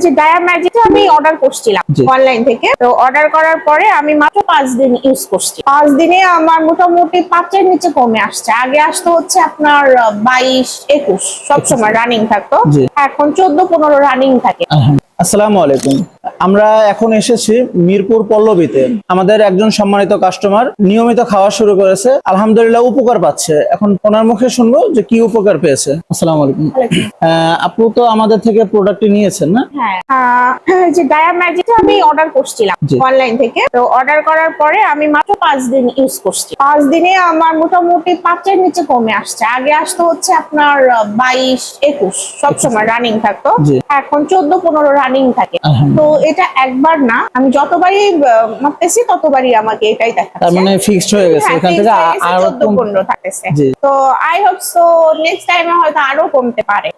যে dia magic আমি order করছিলাম অনলাইন থেকে। তো অর্ডার করার পরে আমি মাত্র 5 দিন ইউজ করছি। 5 দিনে আমার মোটামুটি 5-এর নিচে কমে আসছে। আগে আসতো হচ্ছে আপনার 22-21 সবসময় রানিং থাকতো, এখন 14-15 রানিং থাকে। আসসালামু আলাইকুম। আমরা এখন এসেছি মিরপুর পল্লবীতে। আমাদের একজন সম্মানিত কাস্টমার নিয়মিত খাওয়া শুরু করেছে, আলহামদুলিল্লাহ উপকার পাচ্ছে। এখন ওনার মুখে শুনবো যে কি উপকার পেয়েছে। আসসালামু আলাইকুম। আপু তো আমাদের থেকে প্রোডাক্টটি নিয়েছেন না? হ্যাঁ, যে ডায়া ম্যাজিক আমি অর্ডার করছিলাম অনলাইন থেকে। তো অর্ডার করার পরে আমি মাত্র 5 দিন ইউজ করছি। 5 দিনে আমার মোটামুটি 5-এর নিচে কমে আসছে। আগে আসতো হচ্ছে আপনার 22-21 সবসময় রানিং থাকতো, এখন 14-15 রানিং থাকে। তো এটা একবার না, আমি যতবারই মাপতেছি ততবারই আমাকে এটাই দেখাচ্ছে। তার মানে ফিক্সড হয়ে গেছে, এখান থেকে আরো 14-15 থাকতেছে। তো আই হোপ সো নেক্সট টাইমে হয়তো আরো কমতে পারে।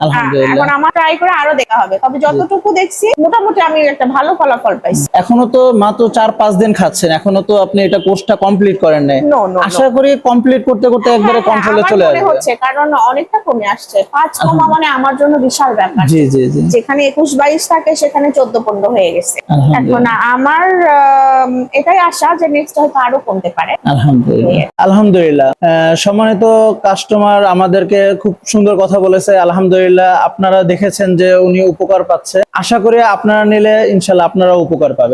এখন আমার ট্রাই করে আরো দেখা হবে, তবে যতটুকু দেখছি মোটামুটি আমি একটা ভালো ফলাফল পাইছি। এখনো তো মাত্র 4-5 দিন খাচ্ছেন, এখনো তো আপনি এটা কোর্সটা কমপ্লিট করেন নাই। আশা করি কমপ্লিট করতে করতে একবারে কন্ট্রোলে চলে আসবে। হচ্ছে কারণ অনেকটা কমে আসছে। 5 কমা মানে আমার জন্য বিশাল ব্যাপার। জি জি জি। যেখানে 21-22 থাকে সেখানে 14-15 হয়ে গেছে। এখন আমার এটাই আশা যে নেক্সট হয়তো আরো কমতে পারে। আলহামদুলিল্লাহ আলহামদুলিল্লাহ। সম্মানিত কাস্টমার আমাদেরকে খুব সুন্দর কথা বলেছে। আলহামদুলিল্লাহ, আপনারা দেখেছেন যে উনি উপকার পাচ্ছে। আশা করি আপনারা নিলে ইনশাল্লাহ আপনারা উপকার পাবেন।